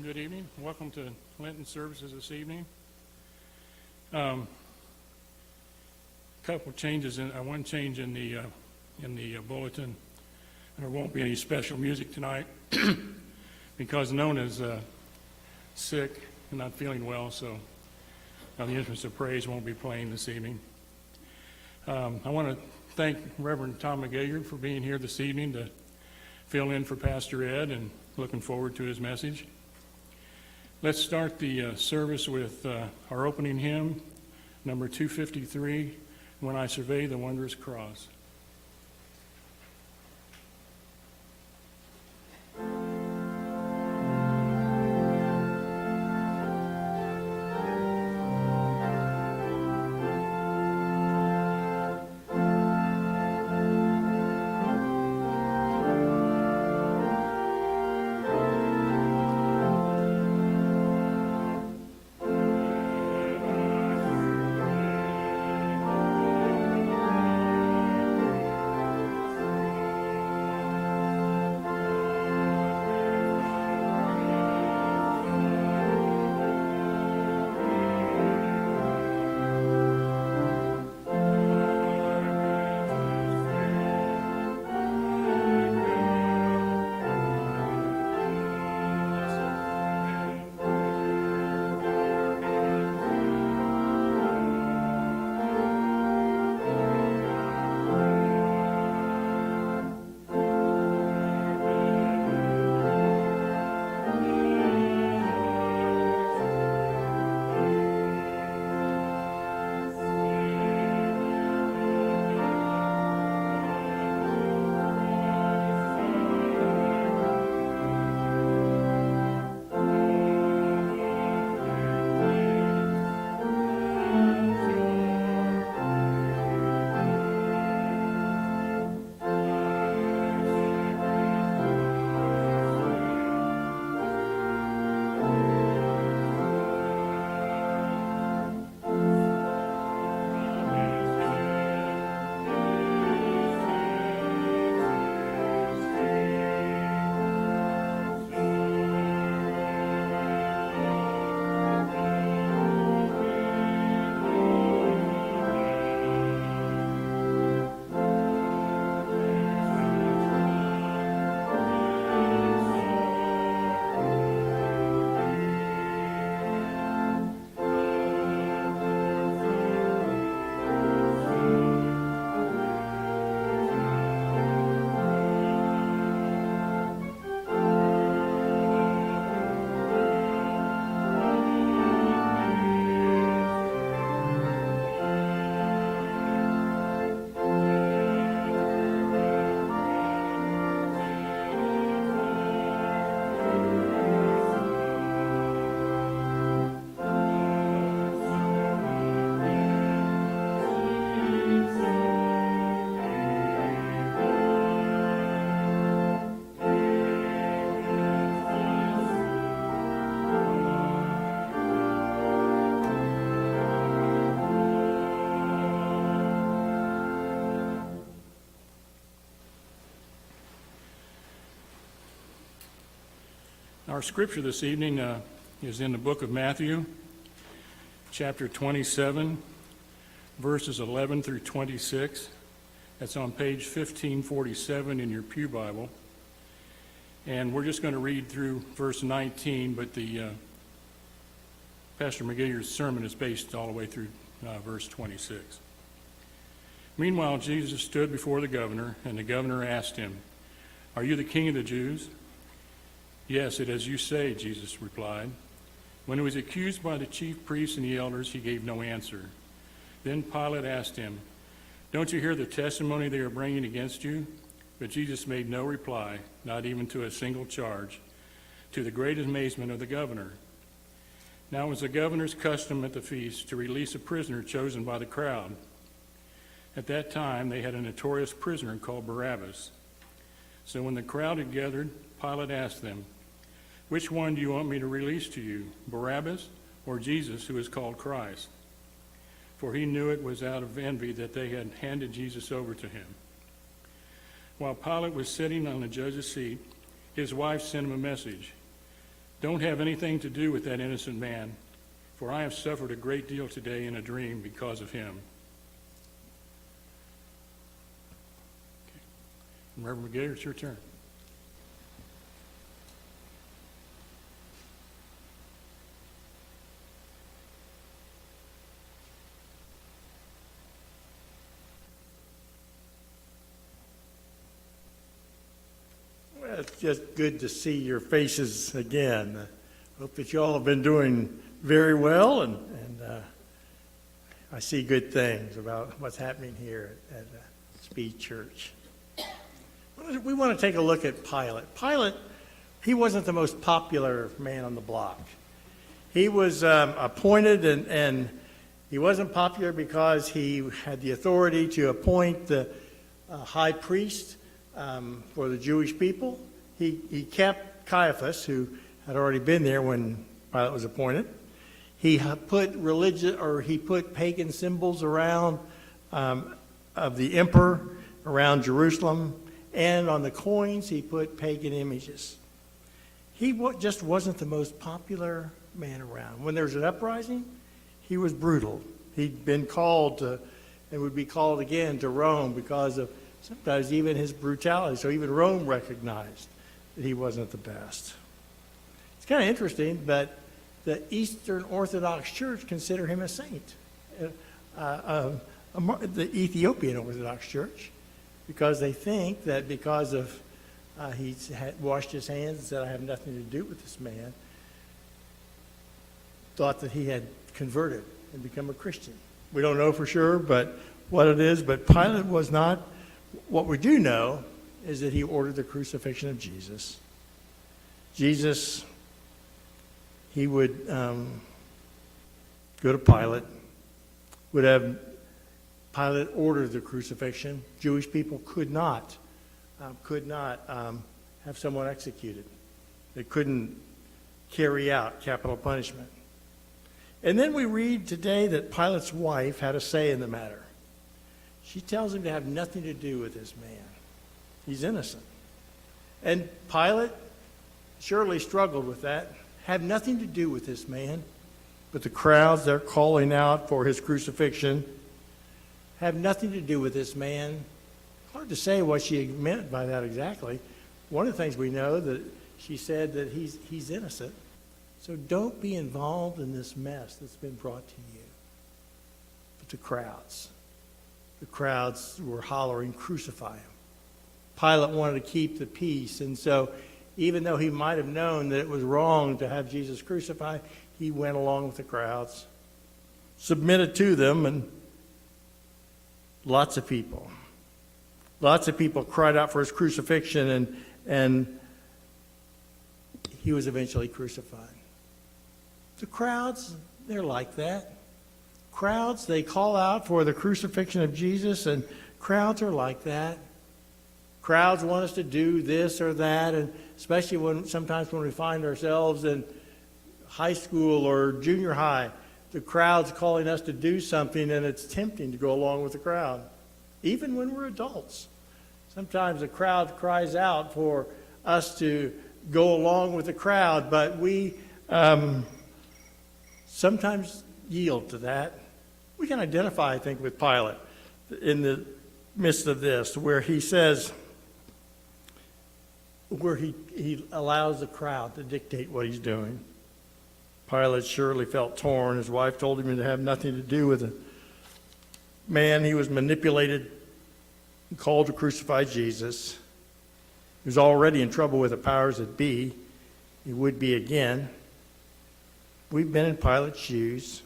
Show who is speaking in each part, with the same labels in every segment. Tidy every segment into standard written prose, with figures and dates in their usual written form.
Speaker 1: Good evening. Welcome to Lenten services this evening. Couple changes one change in the bulletin. There won't be any special music tonight because Nona's sick and not feeling well, so the Instruments of Praise won't be playing this evening. I want to thank Reverend Tom McGaggard for being here this evening to fill in for Pastor Ed, and looking forward to his message. Let's start the service with our opening hymn, number 253, When I Survey the Wondrous Cross. Our scripture this evening is in the book of Matthew, chapter 27, verses 11 through 26. That's on page 1547 in your Pew Bible. And we're just going to read through verse 19, but Pastor McGaggard's sermon is based all the way through verse 26. Meanwhile, Jesus stood before the governor, and the governor asked him, "Are you the king of the Jews?" "Yes, it is as you say," Jesus replied. When he was accused by the chief priests and the elders, he gave no answer. Then Pilate asked him, "Don't you hear the testimony they are bringing against you?" But Jesus made no reply, not even to a single charge, to the great amazement of the governor. Now it was the governor's custom at the feast to release a prisoner chosen by the crowd. At that time, they had a notorious prisoner called Barabbas. So when the crowd had gathered, Pilate asked them, "Which one do you want me to release to you, Barabbas or Jesus, who is called Christ?" For he knew it was out of envy that they had handed Jesus over to him. While Pilate was sitting on the judge's seat, his wife sent him a message. Don't have anything to do with that innocent man, for I have suffered a great deal today in a dream because of him. Okay. Reverend McGator, it's your turn.
Speaker 2: Well, it's just good to see your faces again. Hope that you all have been doing very well, and I see good things about what's happening here at Speed Church. We want to take a look at Pilate. Pilate, he wasn't the most popular man on the block. He was appointed, and he wasn't popular because he had the authority to appoint the high priest for the Jewish people. He kept Caiaphas, who had already been there when Pilate was appointed. He put pagan symbols around of the emperor around Jerusalem, and on the coins he put pagan images. He just wasn't the most popular man around. When there was an uprising, he was brutal. He'd been called to, and would be called again to Rome because of sometimes even his brutality. So even Rome recognized that he wasn't the best. It's kind of interesting, but the Eastern Orthodox Church consider him a saint. The Ethiopian Orthodox Church, because they think that because of he's washed his hands and said, I have nothing to do with this man, thought that he had converted and become a Christian. We don't know for sure, but what it is. But Pilate was not. What we do know is that he ordered the crucifixion of Jesus. Jesus, he would go to Pilate, would have Pilate order the crucifixion. Jewish people could not have someone executed. They couldn't carry out capital punishment. And then we read today that Pilate's wife had a say in the matter. She tells him to have nothing to do with this man. He's innocent. And Pilate surely struggled with that. Have nothing to do with this man. But the crowds, they're calling out for his crucifixion. Have nothing to do with this man. Hard to say what she meant by that exactly. One of the things we know that she said that he's innocent. So don't be involved in this mess that's been brought to you. But the crowds were hollering, crucify him. Pilate wanted to keep the peace, and so even though he might have known that it was wrong to have Jesus crucified, he went along with the crowds, submitted to them, and lots of people cried out for his crucifixion, and he was eventually crucified. The crowds, they're like that. Crowds, they call out for the crucifixion of Jesus, and crowds are like that. Crowds want us to do this or that, and especially sometimes when we find ourselves in high school or junior high, the crowd's calling us to do something, and it's tempting to go along with the crowd. Even when we're adults, sometimes the crowd cries out for us to go along with the crowd, but we sometimes yield to that. We can identify, I think, with Pilate in the midst of this, where he says, where he allows the crowd to dictate what he's doing. Pilate surely felt torn. His wife told him to have nothing to do with it. Man, he was manipulated and called to crucify Jesus. He was already in trouble with the powers that be. He would be again. We've been in Pilate's shoes.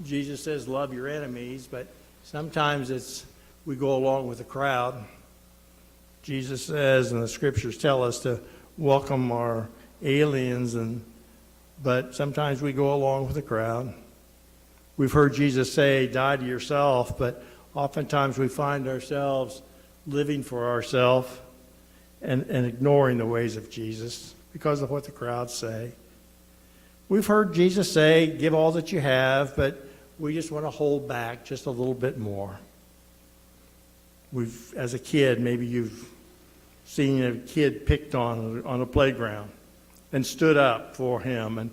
Speaker 2: Jesus says, love your enemies, but sometimes we go along with the crowd. Jesus says, and the scriptures tell us to welcome our aliens, but sometimes we go along with the crowd. We've heard Jesus say, die to yourself, but oftentimes we find ourselves living for ourselves and ignoring the ways of Jesus because of what the crowds say. We've heard Jesus say, give all that you have, but we just want to hold back just a little bit more. As a kid, maybe you've seen a kid picked on a playground. and stood up for him.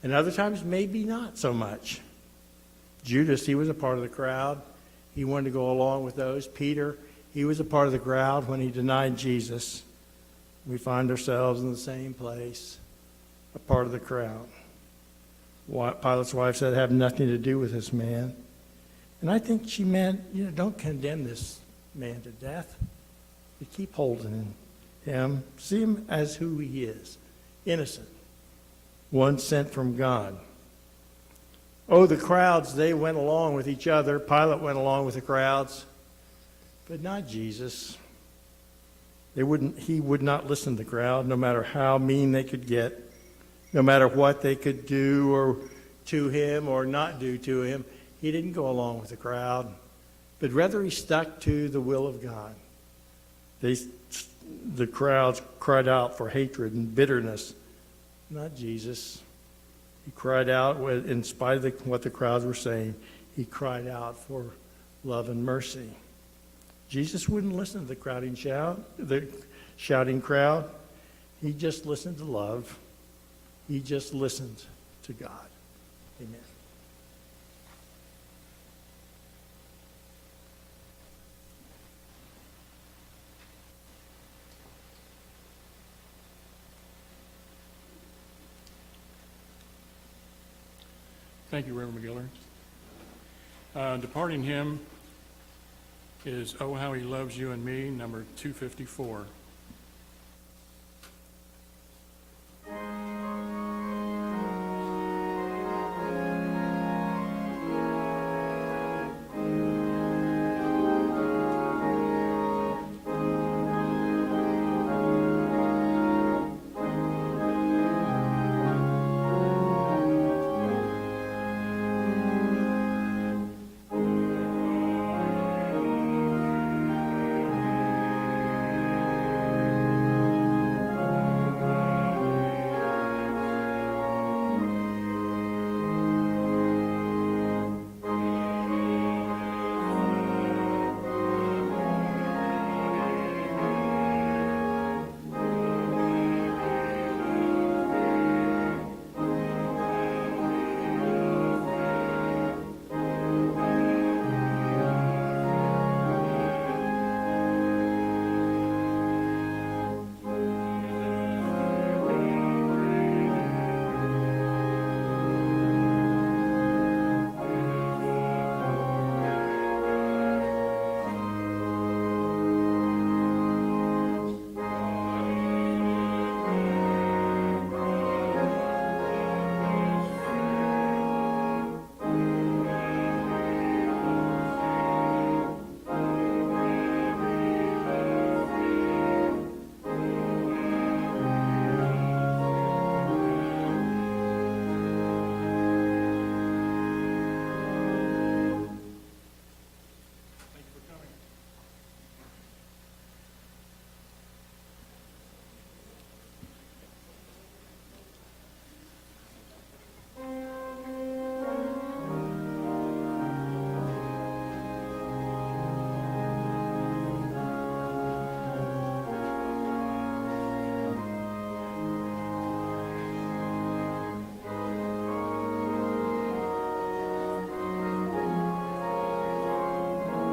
Speaker 2: And other times, maybe not so much. Judas, he was a part of the crowd. He wanted to go along with those. Peter, he was a part of the crowd when he denied Jesus. We find ourselves in the same place, a part of the crowd. Pilate's wife said, "Have nothing to do with this man." And I think she meant, don't condemn this man to death. But keep holding him. See him as who he is, innocent, one sent from God. Oh, the crowds, they went along with each other. Pilate went along with the crowds, but not Jesus. He would not listen to the crowd, no matter how mean they could get, no matter what they could do or to him or not do to him. He didn't go along with the crowd, but rather he stuck to the will of God. The crowds cried out for hatred and bitterness, not Jesus. He cried out, in spite of what the crowds were saying, he cried out for love and mercy. Jesus wouldn't listen to the shouting crowd. He just listened to love. He just listened to God. Amen.
Speaker 1: Thank you, Reverend McGillard. Departing hymn is "Oh, How He Loves You and Me," number 254.